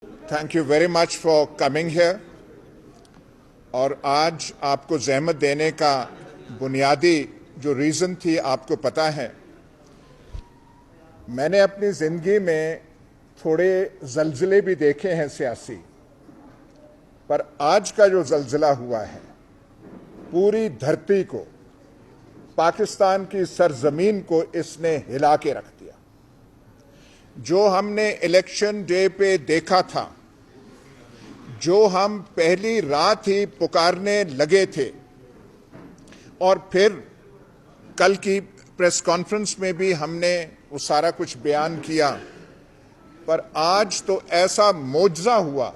Thank you very much for coming here. और आज आपको जहमत देने का बुनियादी जो रीज़न थी आपको पता है। मैंने अपनी ज़िंदगी में थोड़े ज़लज़ले भी देखे हैं सियासी, पर आज का जो ज़लज़ला हुआ है पूरी धरती को, पाकिस्तान की सरजमीन को इसने हिला के रख दिया। जो हमने इलेक्शन डे पे देखा था, जो हम पहली रात ही पुकारने लगे थे और फिर कल की प्रेस कॉन्फ्रेंस में भी हमने वो सारा कुछ बयान किया, पर आज तो ऐसा मोजज़ा हुआ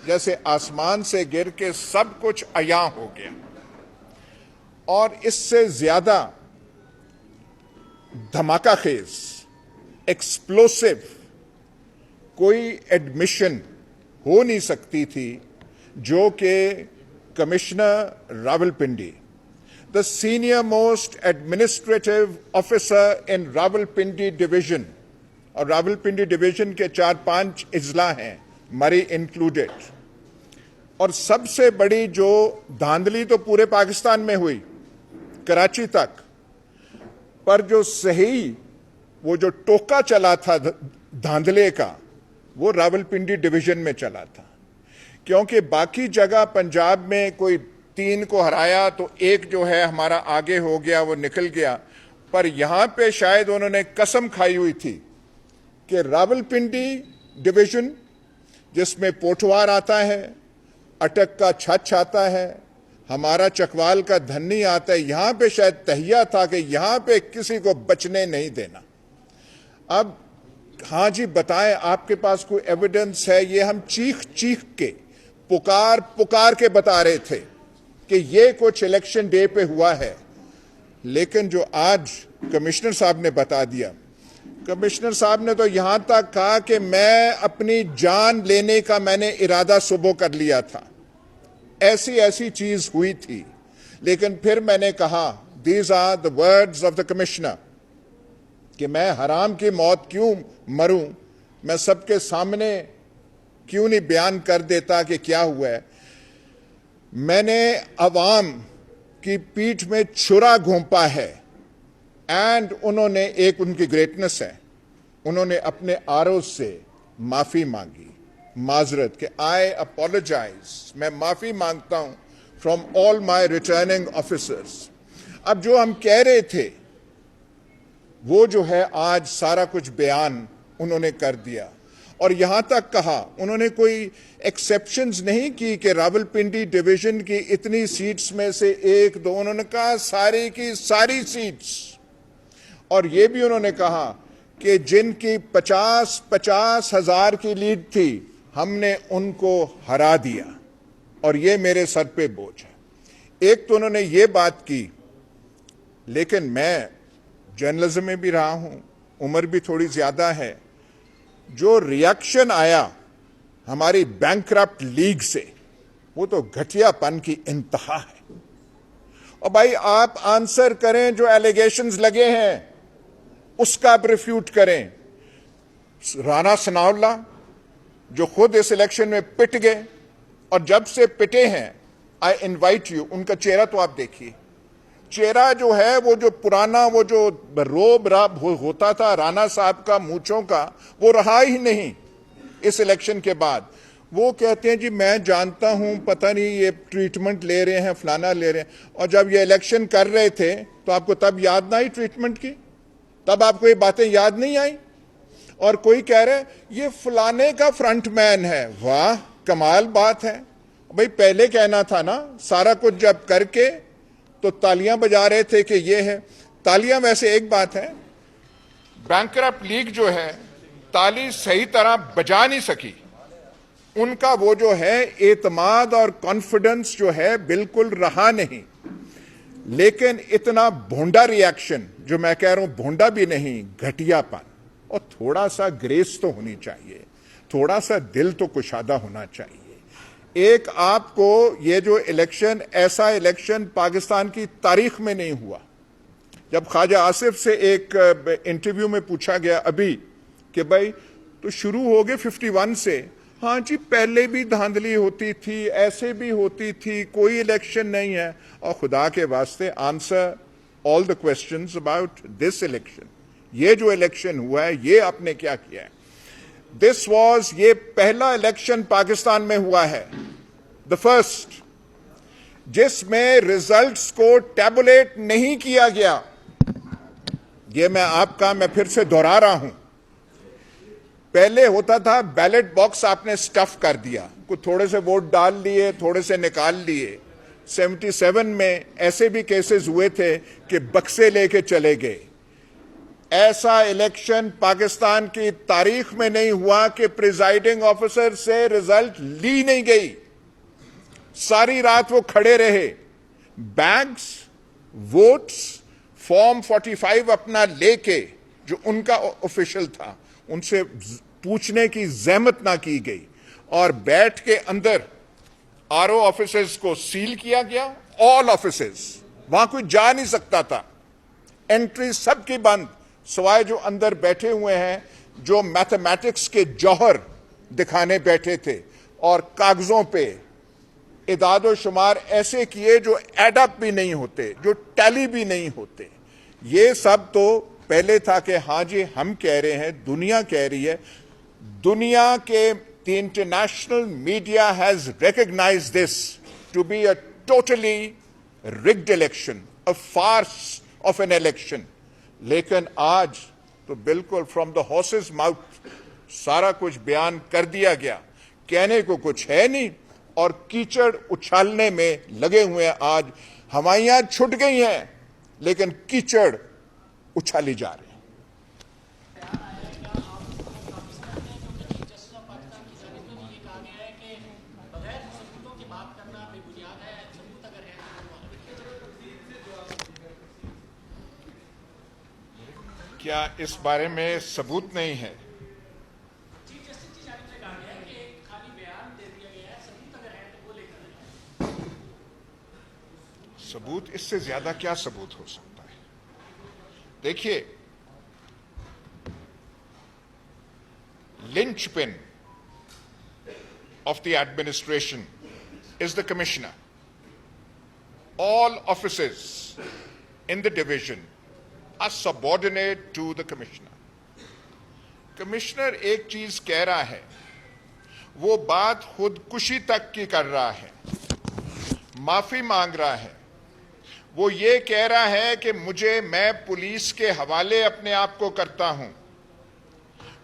जैसे आसमान से गिर के सब कुछ अया हो गया। और इससे ज्यादा धमाका खेज, एक्सप्लोसिव कोई एडमिशन हो नहीं सकती थी जो कि commissioner Rawalpindi, the senior most administrative officer in Rawalpindi division, और रावलपिंडी डिवीजन के 4-5 इजला हैं, मरी इंक्लूडेड, और सबसे बड़ी जो धांधली तो पूरे पाकिस्तान में हुई कराची तक, पर जो सही वो जो टोका चला था धांधले का वो रावलपिंडी डिवीजन में चला था। क्योंकि बाकी जगह पंजाब में कोई 3 को हराया तो एक जो है हमारा आगे हो गया, वो निकल गया, पर यहां पे शायद उन्होंने कसम खाई हुई थी कि रावलपिंडी डिवीजन जिसमें पोठवार आता है, अटक का छछ आता है, हमारा चकवाल का धन्नी आता है, यहां पे शायद तहिया था कि यहां पे किसी को बचने नहीं देना। अब हाँ जी बताएं, आपके पास कोई एविडेंस है? ये हम चीख चीख के पुकार के बता रहे थे कि ये कुछ इलेक्शन डे पे हुआ है, लेकिन जो आज कमिश्नर साहब ने बता दिया, कमिश्नर साहब ने तो यहां तक कहा कि मैं अपनी जान लेने का मैंने इरादा सुबह कर लिया था, ऐसी चीज हुई थी। लेकिन फिर मैंने कहा, these are the words of the commissioner, कि मैं हराम की मौत क्यों मरूं, मैं सबके सामने क्यों नहीं बयान कर देता कि क्या हुआ है। मैंने अवाम की पीठ में छुरा घोंपा है, एंड उन्होंने, एक उनकी ग्रेटनेस है, उन्होंने अपने आरोज से माफी मांगी, माजरत के आई अपोलोजाइज, मैं माफी मांगता हूं from all my returning officers. अब जो हम कह रहे थे वो जो है आज सारा कुछ बयान उन्होंने कर दिया, और यहां तक कहा, उन्होंने कोई एक्सेप्शंस नहीं की कि रावलपिंडी डिवीजन की इतनी सीट्स में से 1-2, उन्होंने कहा सारी की सारी सीट्स। और ये भी उन्होंने कहा कि जिनकी 50-50 हजार की लीड थी, हमने उनको हरा दिया, और ये मेरे सर पे बोझ है। एक तो उन्होंने ये बात की, लेकिन मैं जर्नलिज्म में भी रहा हूं, उम्र भी थोड़ी ज्यादा है, जो रिएक्शन आया हमारी बैंकरप्ट लीग से, वो तो घटियापन की इंतहा है। और भाई आप आंसर करें, जो एलिगेशंस लगे हैं उसका आप रिफ्यूट करें। राणा सनाउल्लाह जो खुद इस इलेक्शन में पिट गए, और जब से पिटे हैं, आई इनवाइट यू, उनका चेहरा तो आप देखिए, चेहरा जो है वो जो पुराना वो जो रोब राब होता था राणा साहब का मूंछों का, वो रहा ही नहीं इस इलेक्शन के बाद। वो कहते हैं जी मैं जानता हूं, पता नहीं ये ट्रीटमेंट ले रहे हैं, फलाना ले रहे हैं, और जब ये इलेक्शन कर रहे थे तो आपको तब याद ना आई ट्रीटमेंट की, तब आपको ये बातें याद नहीं आई। और कोई कह रहा है ये फलाने का फ्रंटमैन है, वाह कमाल बात है। भाई पहले कहना था ना, सारा कुछ जब करके तो तालियां बजा रहे थे कि ये है। तालियां वैसे एक बात है, बैंकरप्ट लीग जो है ताली सही तरह बजा नहीं सकी, उनका वो जो है एतमाद और कॉन्फिडेंस जो है बिल्कुल रहा नहीं। लेकिन इतना भोंडा रिएक्शन, जो मैं कह रहा हूं भोंडा भी नहीं, घटियापन, और थोड़ा सा ग्रेस तो होनी चाहिए, थोड़ा सा दिल तो कुशादा होना चाहिए। एक आपको ये जो इलेक्शन, ऐसा इलेक्शन पाकिस्तान की तारीख में नहीं हुआ। जब ख्वाजा आसिफ से एक इंटरव्यू में पूछा गया अभी कि भाई तो शुरू हो गए 51 से, हाँ जी, पहले भी धांधली होती थी, ऐसे भी होती थी, कोई इलेक्शन नहीं है। और खुदा के वास्ते answer all the questions about this election. ये जो इलेक्शन हुआ है, ये आपने क्या किया है? दिस वॉज, ये पहला इलेक्शन पाकिस्तान में हुआ है, द फर्स्ट, जिसमें रिजल्ट्स को टैबुलेट नहीं किया गया। ये मैं फिर से दोहरा रहा हूं। पहले होता था बैलेट बॉक्स आपने स्टफ कर दिया, कुछ थोड़े से वोट डाल लिए, थोड़े से निकाल लिए। 77 में ऐसे भी केसेस हुए थे कि बक्से लेके चले गए। ऐसा इलेक्शन पाकिस्तान की तारीख में नहीं हुआ कि प्रिजाइडिंग ऑफिसर से रिजल्ट ली नहीं गई। सारी रात वो खड़े रहे, बैग्स, वोट्स, फॉर्म 45 अपना लेके, जो उनका ऑफिशियल था, उनसे पूछने की जहमत ना की गई, और बैठ के अंदर आरओ ऑफिसेस को सील किया गया। ऑल ऑफिसेस, वहां कोई जा नहीं सकता था, एंट्री सबकी बंद, सिवाय जो अंदर बैठे हुए हैं, जो मैथमेटिक्स के जौहर दिखाने बैठे थे और कागजों पे इदाद शुमार ऐसे किए जो एडअप भी नहीं होते, जो टैली भी नहीं होते। ये सब तो पहले था कि हाँ जी हम कह रहे हैं, दुनिया कह रही है। दुनिया के the international media has recognised this to be a totally rigged election, a farce of an election. लेकिन आज तो बिल्कुल फ्रॉम द हॉर्सेस माउथ सारा कुछ बयान कर दिया गया, कहने को कुछ है नहीं, और कीचड़ उछालने में लगे हुए हैं। आज हवाइयां छूट गई हैं, लेकिन कीचड़ उछाली जा रही है। क्या इस बारे में सबूत नहीं है? सबूत, इससे ज्यादा क्या सबूत हो सकता है? देखिए, linchpin of the administration is the commissioner. All offices in the division are subordinate to the commissioner. Commissioner एक चीज कह रहा है, वो बात खुदकुशी तक की कर रहा है, माफी मांग रहा है। वो ये कह रहा है कि मैं पुलिस के हवाले अपने आप को करता हूं।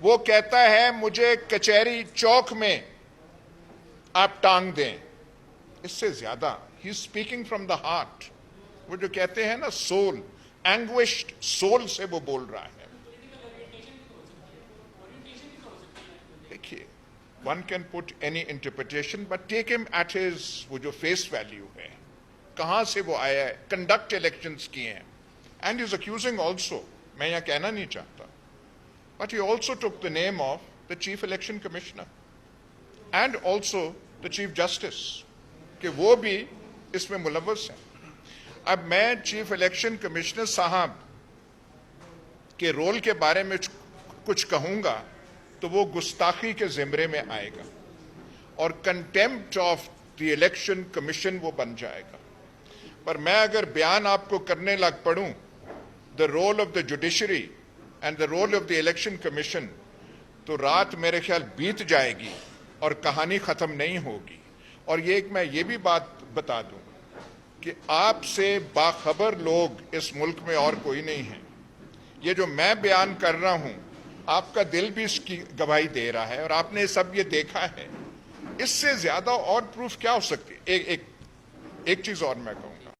वो कहता है मुझे कचहरी चौक में आप टांग दें। इससे ज्यादा he is speaking from the heart. वो जो कहते हैं ना, सोल, एंग्विश्ड सोल से वो बोल रहा है। देखिए, one can put any interpretation, but take him at his, वो जो फेस वैल्यू है, कहां से वो आया है, कंडक्ट इलेक्शंस किए हैं, एंड इज अक्यूजिंग ऑल्सो, मैं यहां कहना नहीं चाहता, but he also took the name of the chief election commissioner and also the chief justice, कि वो भी इसमें मुलव्वस हैं। अब मैं चीफ इलेक्शन कमिश्नर साहब के रोल के बारे में कुछ कहूंगा तो वो गुस्ताखी के जिम्रे में आएगा और contempt of the election commission वो बन जाएगा। पर मैं अगर बयान आपको करने लग पड़ूं the role of the judiciary and the role of the election commission, तो रात मेरे ख्याल बीत जाएगी और कहानी खत्म नहीं होगी। और मैं ये भी बात बता दूं कि आपसे बाखबर लोग इस मुल्क में और कोई नहीं है। ये जो मैं बयान कर रहा हूं, आपका दिल भी इसकी गवाही दे रहा है और आपने सब ये देखा है। इससे ज्यादा और प्रूफ क्या हो सकती है? एक चीज और मैं कहूं,